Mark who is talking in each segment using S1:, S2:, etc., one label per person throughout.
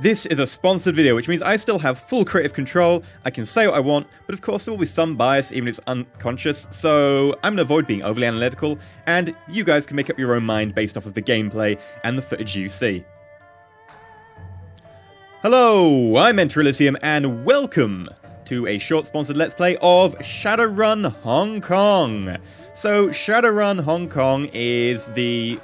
S1: This is a sponsored video, which means I still have full creative control, I can say what I want, but of course there will be some bias even if it's unconscious, so I'm going to avoid being overly analytical, and you guys can make up your own mind based off of the gameplay and the footage you see. Hello, I'm EnterElysium, and welcome to a short sponsored Let's Play of Shadowrun Hong Kong. So, Shadowrun Hong Kong is the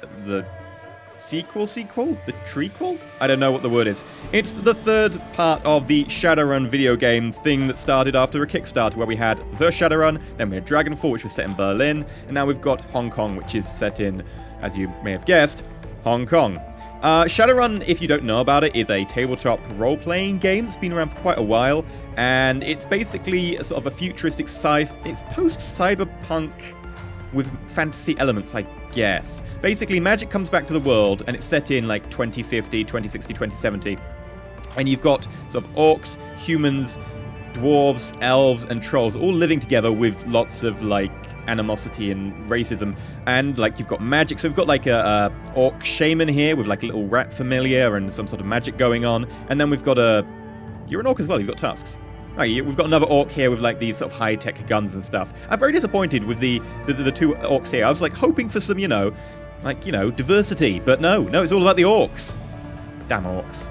S1: sequel? The trequel? I don't know what the word is. It's the third part of the Shadowrun video game thing that started after a Kickstarter, where we had the first Shadowrun, then we had Dragonfall, which was set in Berlin, and now we've got Hong Kong, which is set in, as you may have guessed, Hong Kong. Shadowrun, if you don't know about it, is a tabletop role-playing game that's been around for quite a while, and it's basically a sort of a futuristic it's post-cyberpunk with fantasy elements, I guess. Basically, magic comes back to the world, and it's set in, like, 2050, 2060, 2070. And you've got sort of orcs, humans, dwarves, elves, and trolls all living together with lots of, like, animosity and racism. And, like, you've got magic. So we've got, like, a orc shaman here with, like, a little rat familiar and some sort of magic going on. And then we've got You're an orc as well, you've got tusks. Oh, we've got another orc here with, like, these sort of high-tech guns and stuff. I'm very disappointed with the two orcs here. I was, like, hoping for some, diversity. But no, it's all about the orcs. Damn orcs.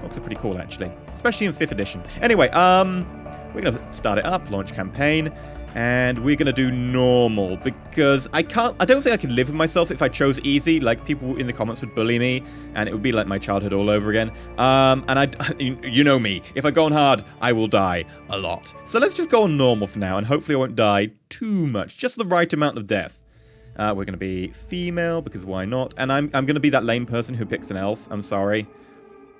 S1: Orcs are pretty cool, actually. Especially in 5th edition. Anyway, we're going to start it up, launch campaign, and we're going to do normal, because I don't think I could live with myself if I chose easy. Like, people in the comments would bully me, and it would be like my childhood all over again. And you know me, if I go on hard, I will die a lot. So let's just go on normal for now, and hopefully I won't die too much, just the right amount of death. We're going to be female, because why not? And I'm going to be that lame person who picks an elf, I'm sorry.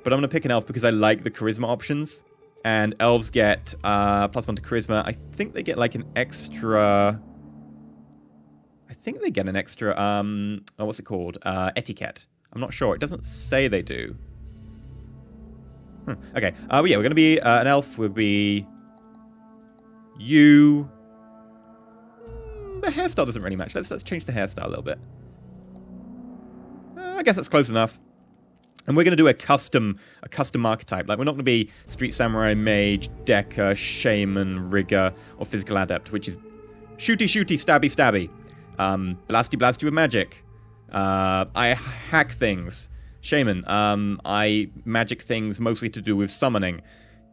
S1: But I'm going to pick an elf because I like the charisma options. And elves get +1 to charisma. I think they get like an extra... what's it called? Etiquette. I'm not sure. It doesn't say they do. Okay. We're going to be an elf. We'll be... you... The hairstyle doesn't really match. Let's change the hairstyle a little bit. I guess that's close enough. And we're going to do a custom archetype. Like, we're not going to be Street Samurai, Mage, Decker, Shaman, Rigger, or Physical Adept, which is shooty, stabby. Blasty with magic. I hack things. Shaman. I magic things mostly to do with summoning.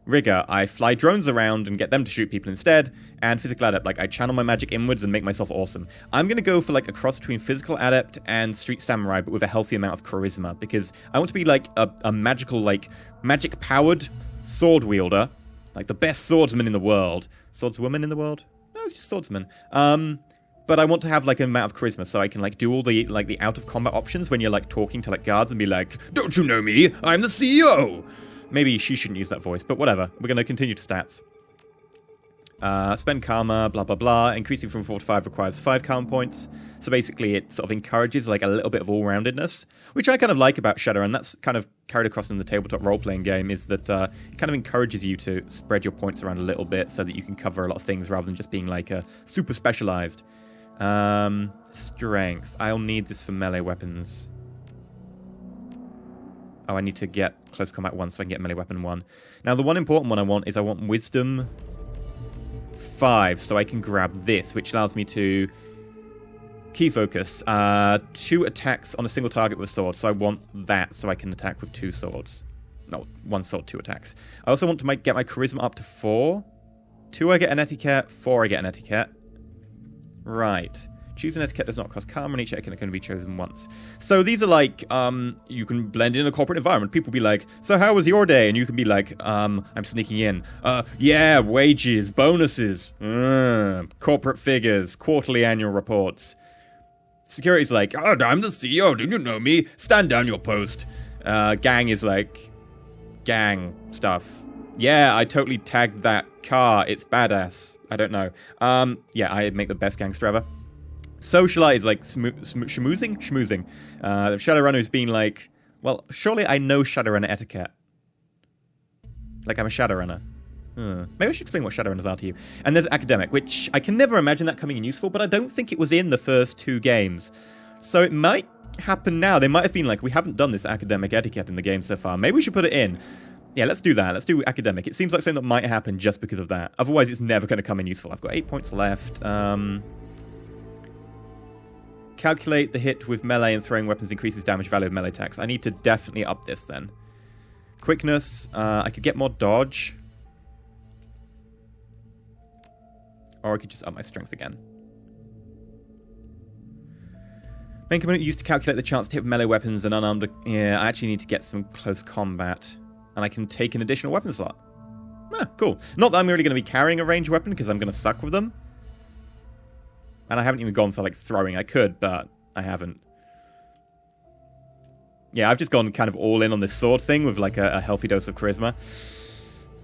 S1: Rigger, I fly drones around and get them to shoot people instead. And Physical Adept, like, I channel my magic inwards and make myself awesome. I'm going to go for, like, a cross between Physical Adept and Street Samurai, but with a healthy amount of charisma, because I want to be, like, a magical, like, magic-powered sword wielder. Like, the best swordsman in the world. Swordswoman in the world? No, it's just swordsman. But I want to have, like, an amount of charisma, so I can, like, do all the, like, the out-of-combat options when you're, like, talking to, like, guards and be like, "Don't you know me? I'm the CEO!" Maybe she shouldn't use that voice, but whatever. We're going to continue to stats. Spend karma, blah, blah, blah. Increasing from 4 to 5 requires 5 karma points. So basically it sort of encourages like a little bit of all-roundedness, which I kind of like about Shadowrun. That's kind of carried across in the tabletop role-playing game, is that it kind of encourages you to spread your points around a little bit so that you can cover a lot of things rather than just being like super specialized. Strength. I'll need this for melee weapons. Oh, I need to get close combat 1 so I can get melee weapon 1. Now, the one important one I want is wisdom 5, so I can grab this, which allows me to key focus 2 attacks on a single target with a sword. So I want that so I can attack with 2 swords. No, 1 sword, 2 attacks. I also want to get my charisma up to 4. 2 I get an etiquette, 4 I get an etiquette. Right. Choose an etiquette does not cost karma, and each etiquette can be chosen once. So these are like, you can blend in a corporate environment. People be like, "So how was your day?" And you can be like, I'm sneaking in. Yeah, wages, bonuses, corporate figures, quarterly annual reports. Security's like, "Oh, I'm the CEO, do you know me? Stand down your post." Gang is like, gang stuff. Yeah, I totally tagged that car. It's badass. I don't know. Yeah, I make the best gangster ever. Socialite is like schmoozing? Schmoozing. Shadowrunner's been like, well, surely I know Shadowrunner etiquette. Like, I'm a Shadowrunner. Maybe I should explain what Shadowrunners are to you. And there's Academic, which I can never imagine that coming in useful, but I don't think it was in the first 2 games. So it might happen now. They might have been like, we haven't done this academic etiquette in the game so far. Maybe we should put it in. Yeah, let's do that. Let's do academic. It seems like something that might happen just because of that. Otherwise, it's never going to come in useful. I've got 8 points left. Calculate the hit with melee and throwing weapons increases damage value of melee attacks. I need to definitely up this then. Quickness. I could get more dodge. Or I could just up my strength again. Main component used to calculate the chance to hit with melee weapons and unarmed... Yeah, I actually need to get some close combat. And I can take an additional weapon slot. Ah, cool. Not that I'm really going to be carrying a ranged weapon, because I'm going to suck with them. And I haven't even gone for, like, throwing. I could, but I haven't. Yeah, I've just gone kind of all in on this sword thing with, like, a healthy dose of charisma.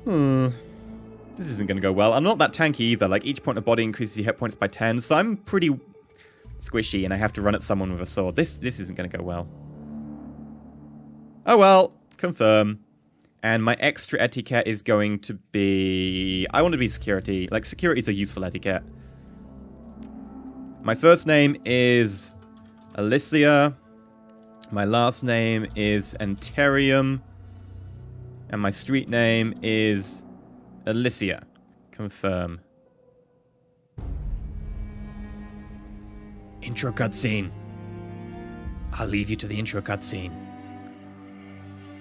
S1: This isn't going to go well. I'm not that tanky either. Like, each point of body increases your hit points by 10, so I'm pretty squishy, and I have to run at someone with a sword. This isn't going to go well. Oh well. Confirm. And my extra etiquette is going to be... I want to be security. Like, security is a useful etiquette. My first name is Alicia. My last name is EnterElysium. And my street name is Alicia. Confirm. Intro cutscene. I'll leave you to the intro cutscene.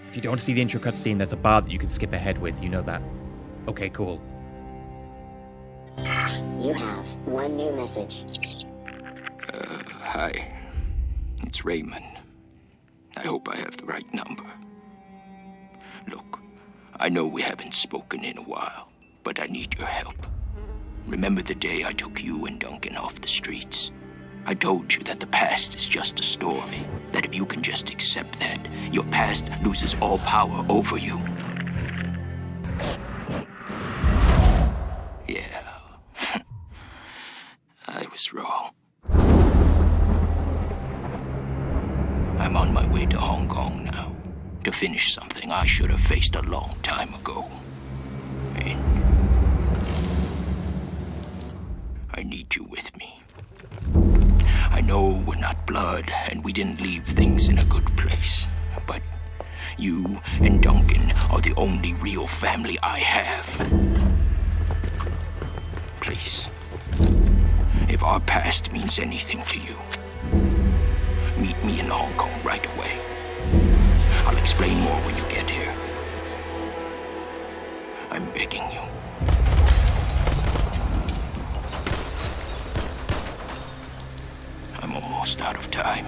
S1: If you don't see the intro cutscene, there's a bar that you can skip ahead with. You know that. Okay, cool.
S2: You have one new message.
S3: Hi. It's Raymond. I hope I have the right number. Look, I know we haven't spoken in a while, but I need your help. Remember the day I took you and Duncan off the streets? I told you that the past is just a story, that if you can just accept that, your past loses all power over you. Yeah. I was wrong. I'm on my way to Hong Kong now, to finish something I should have faced a long time ago. And I need you with me. I know we're not blood, and we didn't leave things in a good place, but you and Duncan are the only real family I have. Please, if our past means anything to you, meet me in Hong Kong right away. I'll explain more when you get here. I'm begging you. I'm almost out of time.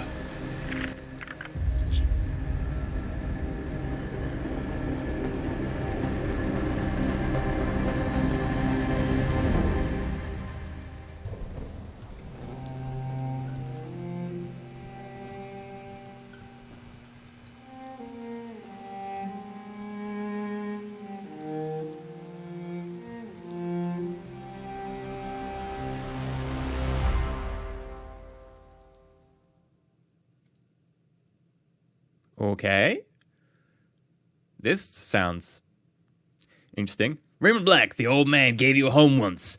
S1: Okay. This sounds interesting. Raymond Black, the old man, gave you a home once.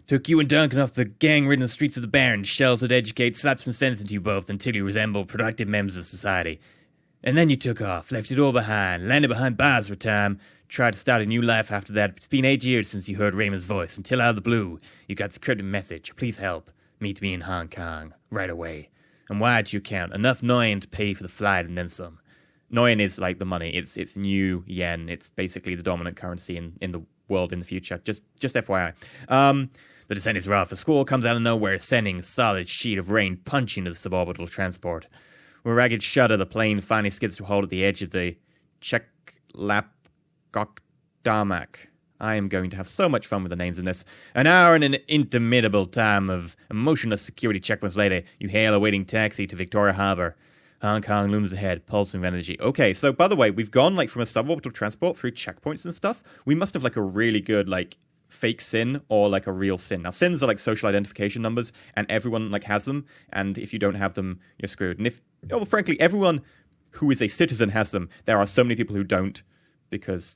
S1: Took you and Duncan off the gang-ridden streets of the Barren, sheltered, educated, slapped some sense into you both until you resembled productive members of society. And then you took off, left it all behind, landed behind bars for a time, tried to start a new life after that. It's been 8 years since you heard Raymond's voice, until out of the blue, you got the cryptic message, please help, meet me in Hong Kong, right away. And why did you count? Enough Nguyen to pay for the flight and then some. Nguyen is like the money. It's new yen. It's basically the dominant currency in the world in the future. Just FYI. The descent is rough. A squall comes out of nowhere, sending a solid sheet of rain punching into the suborbital transport. With a ragged shudder, the plane finally skids to a halt at the edge of the Cheklapgokdamak. I am going to have so much fun with the names in this. An hour and an interminable time of emotionless security checkpoints later, you hail a waiting taxi to Victoria Harbour. Hong Kong looms ahead, pulsing with energy. Okay, so by the way, we've gone like from a suborbital transport through checkpoints and stuff. We must have like a really good like fake SIN or like a real SIN. Now SINs are like social identification numbers, and everyone like has them. And if you don't have them, you're screwed. And if, well, frankly, everyone who is a citizen has them. There are so many people who don't because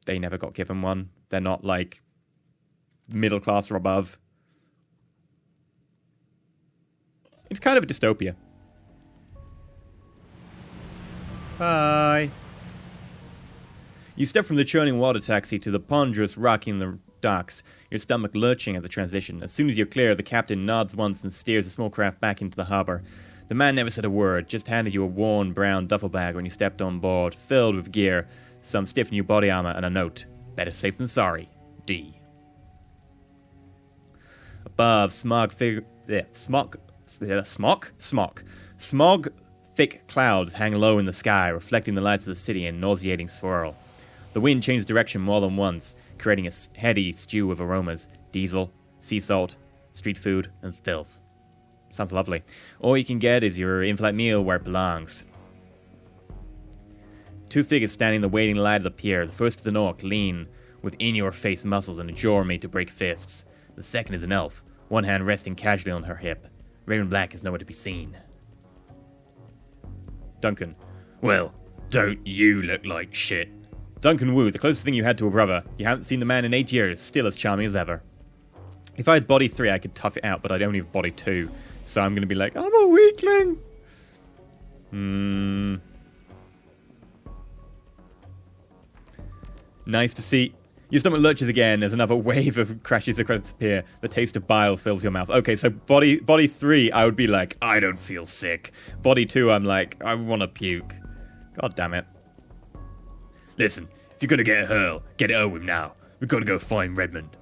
S1: they never got given one. They're not like middle class or above. It's kind of a dystopia. Bye. You step from the churning water taxi to the ponderous rock in the docks, your stomach lurching at the transition. As soon as you're clear, the captain nods once and steers the small craft back into the harbour. The man never said a word, just handed you a worn brown duffel bag when you stepped on board, filled with gear, some stiff new body armour, and a note. Better safe than sorry. D. Above, smog thick clouds hang low in the sky, reflecting the lights of the city in nauseating swirl. The wind changes direction more than once, creating a heady stew of aromas: diesel, sea salt, street food, and filth. Sounds lovely. All you can get is your in-flight meal where it belongs. Two figures standing in the waiting light of the pier. The first is an orc, lean, with in-your-face muscles and a jaw made to break fists. The second is an elf, one hand resting casually on her hip. Raven Black is nowhere to be seen. Duncan. Well, don't you look like shit. Duncan Wu, the closest thing you had to a brother. You haven't seen the man in 8 years, still as charming as ever. If I had body 3, I could tough it out, but I only have body 2. So I'm going to be like, I'm a weakling. Nice to see. Your stomach lurches again as another wave of crashes across the pier. The taste of bile fills your mouth. Okay, so body 3, I would be like, I don't feel sick. Body 2, I'm like, I want to puke. God damn it. Listen, if you're going to get a hurl, get it over with now. We've got to go find Redmond.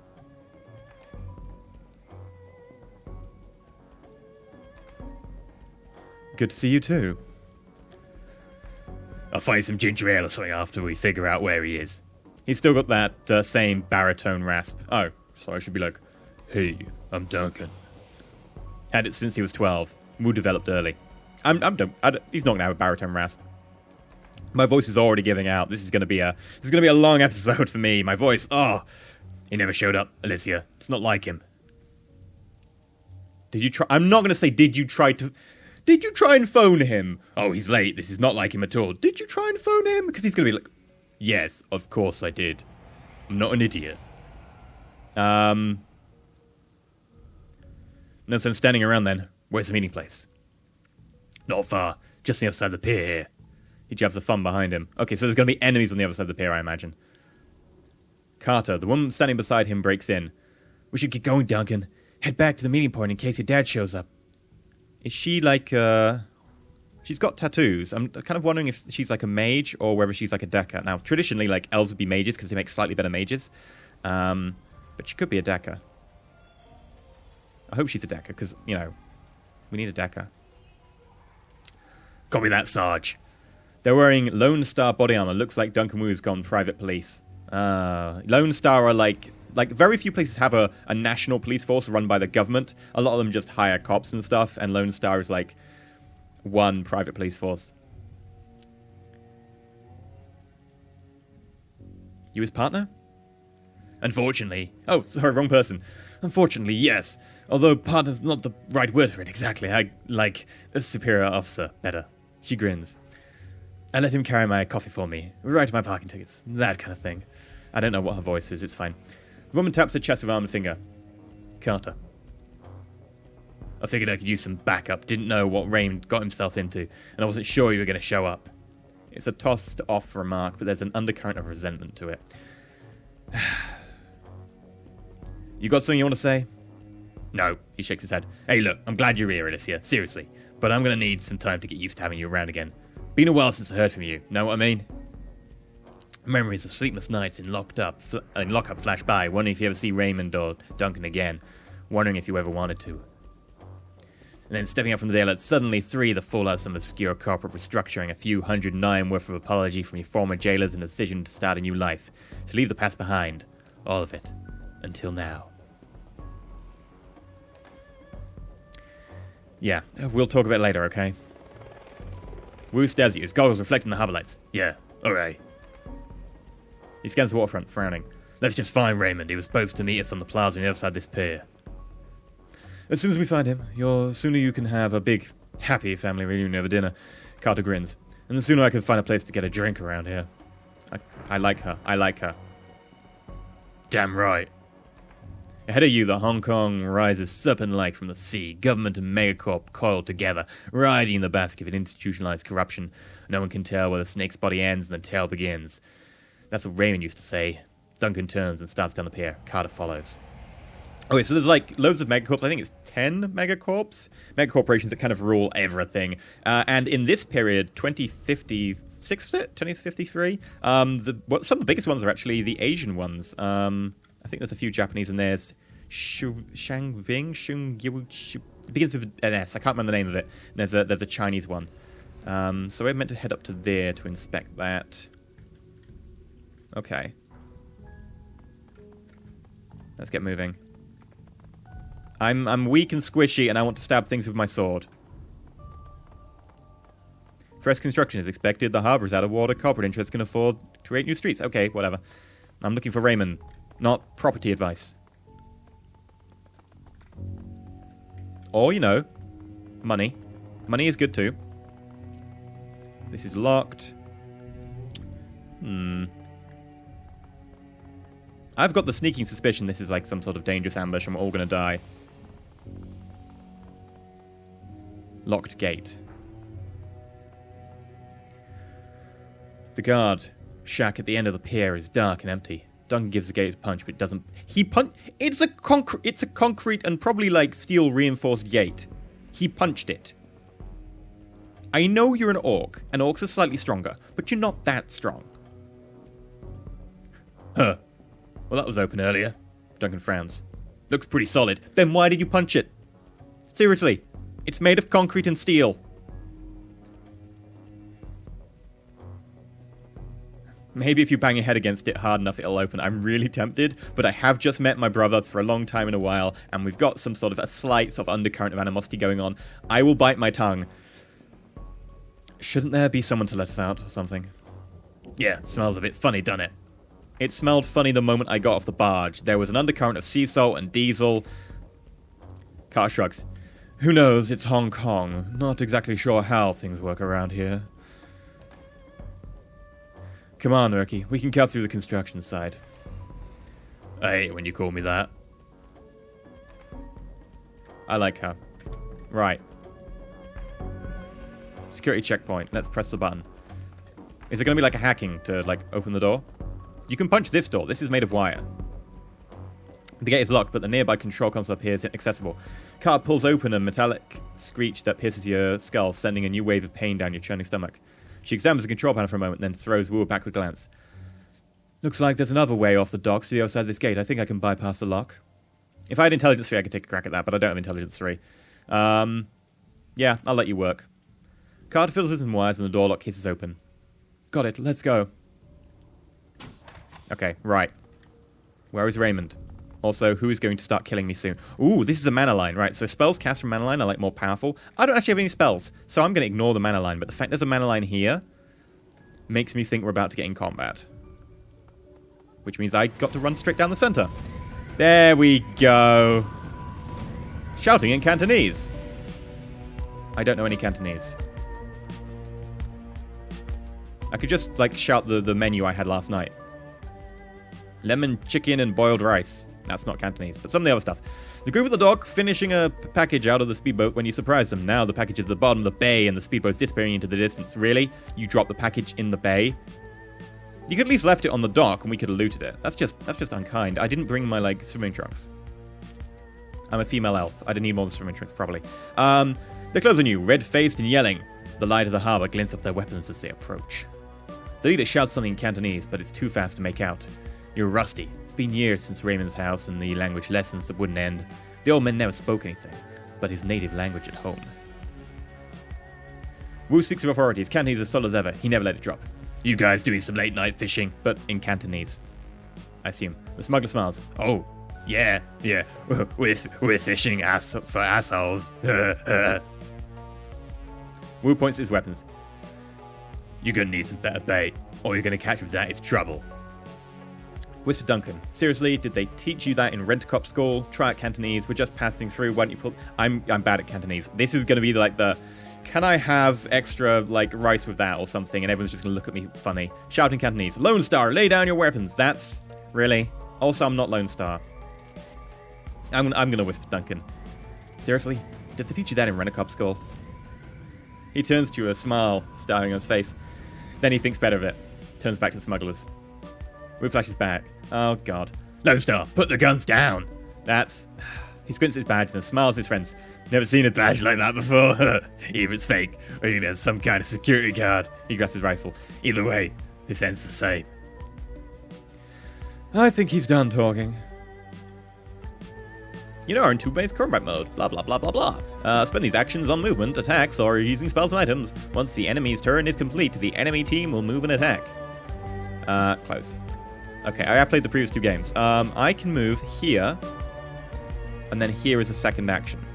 S1: Good to see you too. I'll find some ginger ale or something after we figure out where he is. He's still got that same baritone rasp. Oh, so I should be like, hey, I'm Duncan. Had it since he was 12. Wu developed early. He's not going to have a baritone rasp. My voice is already giving out. This is going to be a long episode for me. My voice, he never showed up, Alicia. It's not like him. Did you try? I'm not going to say, did you try and phone him? Oh, he's late. This is not like him at all. Did you try and phone him? Because he's going to be like, yes, of course I did. I'm not an idiot. No sense standing around then. Where's the meeting place? Not far. Just on the other side of the pier here. He jabs a thumb behind him. Okay, so there's going to be enemies on the other side of the pier, I imagine. Carter, the woman standing beside him, breaks in. We should get going, Duncan. Head back to the meeting point in case your dad shows up. Is she like, she's got tattoos. I'm kind of wondering if she's like a mage or whether she's like a Decker. Now, traditionally, like, elves would be mages because they make slightly better mages. But she could be a Decker. I hope she's a Decker because, you know, we need a Decker. Copy that, Sarge. They're wearing Lone Star body armor. Looks like Duncan Wu's gone private police. Lone Star are like very few places have a national police force run by the government. A lot of them just hire cops and stuff, and Lone Star is like one private police force. You his partner? Unfortunately. Oh, sorry, wrong person. Unfortunately, yes. Although partner's not the right word for it exactly. I like a superior officer better. She grins. I let him carry my coffee for me, write my parking tickets, that kind of thing. I don't know what her voice is, it's fine. The woman taps her chest with her arm and finger. Carter. I figured I could use some backup, didn't know what Rain got himself into, and I wasn't sure you were going to show up. It's a tossed-off remark, but there's an undercurrent of resentment to it. You got something you want to say? No, he shakes his head. Hey, look, I'm glad you're here, Alicia, seriously, but I'm going to need some time to get used to having you around again. Been a while since I heard from you, know what I mean? Memories of sleepless nights in lockup flash by, wondering if you ever see Raymond or Duncan again, wondering if you ever wanted to. And then stepping up from the daylight, suddenly the fallout of some obscure corporate restructuring, a few $109 worth of apology from your former jailers and a decision to start a new life, to leave the past behind, all of it, until now. Yeah, we'll talk about it later, okay? Wu stares at you, his goggles reflecting the harbor lights. Yeah, alright. He scans the waterfront, frowning. Let's just find Raymond. He was supposed to meet us on the plaza on the other side of this pier. As soon as we find him, sooner you can have a big, happy family reunion over dinner. Carter grins. And the sooner I can find a place to get a drink around here. I like her. I like her. Damn right. Ahead of you, the Hong Kong rises serpent-like from the sea. Government and megacorp coiled together, riding in the basket of institutionalized corruption. No one can tell where the snake's body ends and the tail begins. That's what Raymond used to say. Duncan turns and starts down the pier. Carter follows. Okay, so there's like loads of megacorps. I think it's 10 megacorps. Megacorporations that kind of rule everything. And in this period, 2056, was it? 2053? Some of the biggest ones are actually the Asian ones. I think there's a few Japanese in there. Shangbing? It begins with an S. I can't remember the name of it. There's a Chinese one. So we're meant to head up to there to inspect that. Okay. Let's get moving. I'm weak and squishy, and I want to stab things with my sword. Fresh construction is expected. The harbour is out of water. Corporate interests can afford to create new streets. Okay, whatever. I'm looking for Raymond, not property advice. Or, you know, money. Money is good too. This is locked. I've got the sneaking suspicion this is like some sort of dangerous ambush and we're all going to die. Locked gate. The guard shack at the end of the pier is dark and empty. Duncan gives the gate a punch, but doesn't. It's a concrete and probably like steel reinforced gate. He punched it. I know you're an orc, and orcs are slightly stronger, but you're not that strong. Huh. Well, that was open earlier. Duncan frowns. Looks pretty solid. Then why did you punch it? Seriously, it's made of concrete and steel. Maybe if you bang your head against it hard enough, it'll open. I'm really tempted, but I have just met my brother for a long time in a while, and we've got some sort of a slight sort of undercurrent of animosity going on. I will bite my tongue. Shouldn't there be someone to let us out or something? Yeah, smells a bit funny, doesn't it? It smelled funny the moment I got off the barge. There was an undercurrent of sea salt and diesel. Carter shrugs. Who knows? It's Hong Kong. Not exactly sure how things work around here. Come on, Rookie. We can cut through the construction site. I hate when you call me that. I like her. Right. Security checkpoint. Let's press the button. Is it going to be like a hacking to, like, open the door? You can punch this door. This is made of wire. The gate is locked, but the nearby control console appears inaccessible. Car pulls open a metallic screech that pierces your skull, sending a new wave of pain down your churning stomach. She examines the control panel for a moment, then throws Wu a backward glance. Looks like there's another way off the docks to the other side of this gate. I think I can bypass the lock. If I had Intelligence 3, I could take a crack at that, but I don't have Intelligence 3. Yeah, I'll let you work. Carter fiddles with some wires and the door lock hisses open. Got it, let's go. Okay, right. Where is Raymond? Also, who is going to start killing me soon? Ooh, this is a mana line, right? So spells cast from mana line are like more powerful. I don't actually have any spells, so I'm going to ignore the mana line. But the fact there's a mana line here makes me think we're about to get in combat. Which means I got to run straight down the center. There we go. Shouting in Cantonese. I don't know any Cantonese. I could just, like, shout the menu I had last night. Lemon chicken and boiled rice. That's not Cantonese, but some of the other stuff. The group at the dock finishing a package out of the speedboat when you surprise them. Now the package is at the bottom of the bay and the speedboat's disappearing into the distance. Really? You dropped the package in the bay? You could at least left it on the dock and we could have looted it. That's just unkind. I didn't bring my, like, swimming trunks. I'm a female elf. I didn't need more than swimming trunks, probably. They're close on you, red-faced and yelling. The light of the harbour glints off their weapons as they approach. The leader shouts something in Cantonese, but it's too fast to make out. You're rusty. It's been years since Raymond's house and the language lessons that wouldn't end. The old man never spoke anything, but his native language at home. Wu speaks with authority. His Cantonese is solid as ever. He never let it drop. You guys doing some late night fishing, but in Cantonese. I assume. The smuggler smiles. Oh, yeah. We're fishing for assholes. Wu points at his weapons. You're gonna need some better bait. All you're gonna catch with that is trouble. Whisper Duncan. Seriously, did they teach you that in Rent-A-Cop school? Try it Cantonese. We're just passing through. Why don't you pull... I'm bad at Cantonese. This is going to be like the... Can I have extra, like, rice with that or something? And everyone's just going to look at me funny. Shouting Cantonese. Lone Star, lay down your weapons. That's... Really? Also, I'm not Lone Star. I'm gonna whisper Duncan. Seriously? Did they teach you that in Rent-A-Cop School? He turns to you, a smile starring on his face. Then he thinks better of it. Turns back to the smugglers. Wu flashes back. Oh, God. Lone Star, put the guns down! That's... He squints his badge and smiles at his friends. Never seen a badge like that before. Either it's fake, or either there's some kind of security guard. He grabs his rifle. Either way, this ends the same. I think he's done talking. You know, are in two-based combat mode. Blah, blah, blah, blah, blah. Spend these actions on movement, attacks, or using spells and items. Once the enemy's turn is complete, the enemy team will move and attack. Close. Okay, I played the previous 2 games. I can move here, and then here is a second action.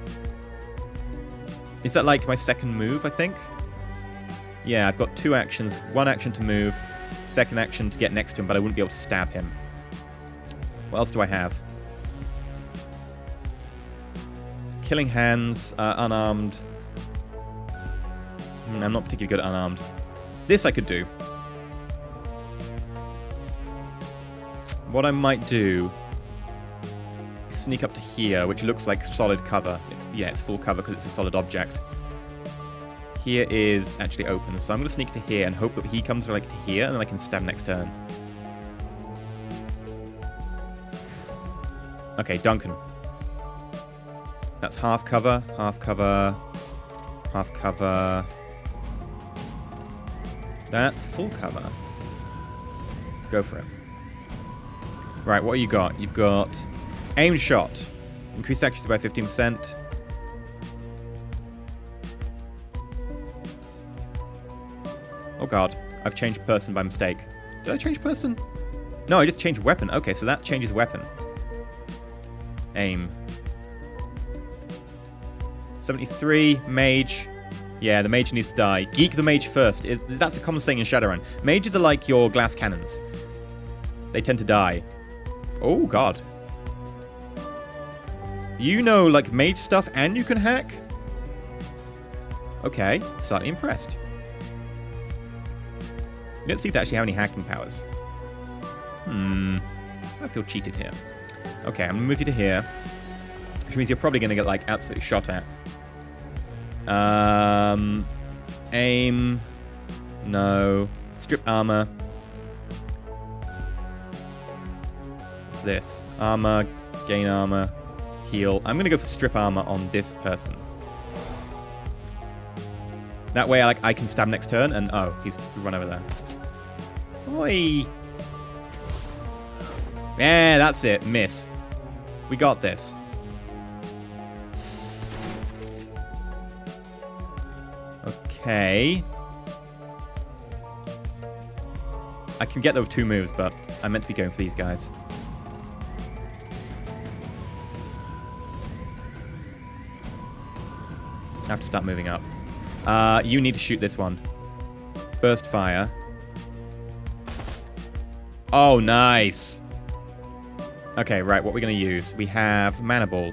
S1: Is that like my second move, I think? Yeah, I've got 2 actions. 1 action to move, second action to get next to him, but I wouldn't be able to stab him. What else do I have? Killing hands, unarmed. I'm not particularly good at unarmed. This I could do. What I might do is sneak up to here, which looks like solid cover. It's full cover because it's a solid object. Here is actually open, so I'm going to sneak to here and hope that he comes like to here, and then I can stab next turn. Okay, Duncan. That's half cover, half cover, half cover. That's full cover. Go for it. Right, what you got? You've got aimed shot. Increase accuracy by 15%. Oh god, I've changed person by mistake. Did I change person? No, I just changed weapon. Okay, so that changes weapon. Aim. 73, mage. Yeah, the mage needs to die. Geek the mage first. That's a common saying in Shadowrun. Mages are like your glass cannons. They tend to die. Oh, God. You know, like, mage stuff and you can hack? Okay, slightly impressed. You don't seem to actually have any hacking powers. I feel cheated here. Okay, I'm going to move you to here. Which means you're probably going to get, like, absolutely shot at. Aim. No. Strip armor. What's this? Armor. Gain armor. Heal. I'm going to go for strip armor on this person. That way, I can stab next turn, and oh, he's run over there. Oi! Yeah, that's it. Miss. We got this. Okay. I can get those 2 moves, but I meant to be going for these guys. I have to start moving up. You need to shoot this one. Burst fire. Oh, nice. Okay, right, what we're going to use. We have Mana Ball.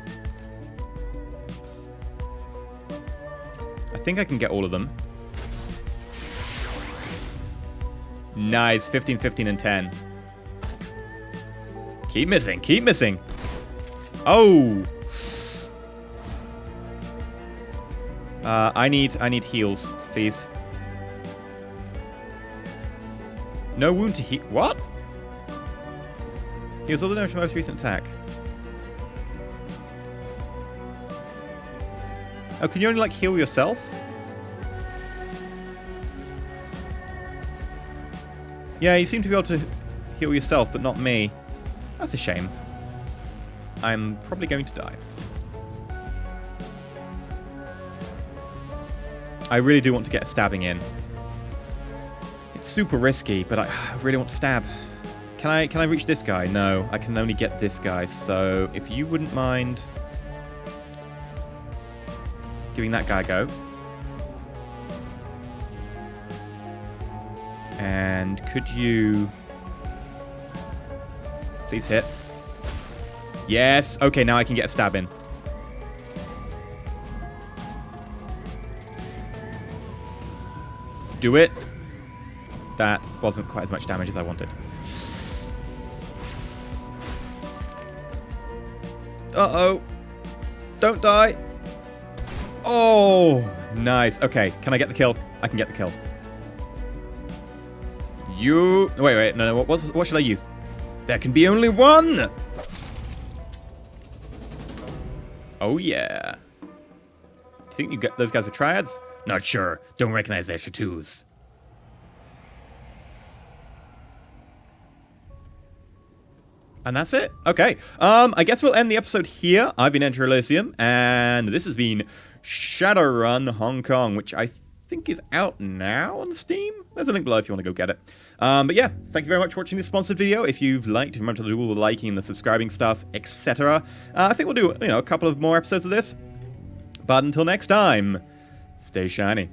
S1: I think I can get all of them. Nice, 15, 15, and 10. Keep missing, keep missing. Oh! I need heals, please. No wound to heal. What? Heals all the damage from most recent attack. Oh, can you only, like, heal yourself? Yeah, you seem to be able to heal yourself, but not me. That's a shame. I'm probably going to die. I really do want to get a stabbing in. It's super risky, but I really want to stab. Can I reach this guy? No, I can only get this guy. So if you wouldn't mind giving that guy a go. And could you please hit? Yes. Okay, now I can get a stab in. Do it. That wasn't quite as much damage as I wanted. Uh-oh. Don't die. Oh, nice. Okay, can I get the kill? I can get the kill. You... Wait, no, what should I use? There can be only one! Oh, yeah. Do you think those guys were triads? Not sure. Don't recognize their tattoos. And that's it. Okay. I guess we'll end the episode here. I've been EnterElysium, and this has been Shadowrun Hong Kong, which I think is out now on Steam. There's a link below if you want to go get it. But yeah, thank you very much for watching this sponsored video. If you've liked, remember to do all the liking, the subscribing stuff, etc. I think we'll do, a couple of more episodes of this. But until next time, stay shiny.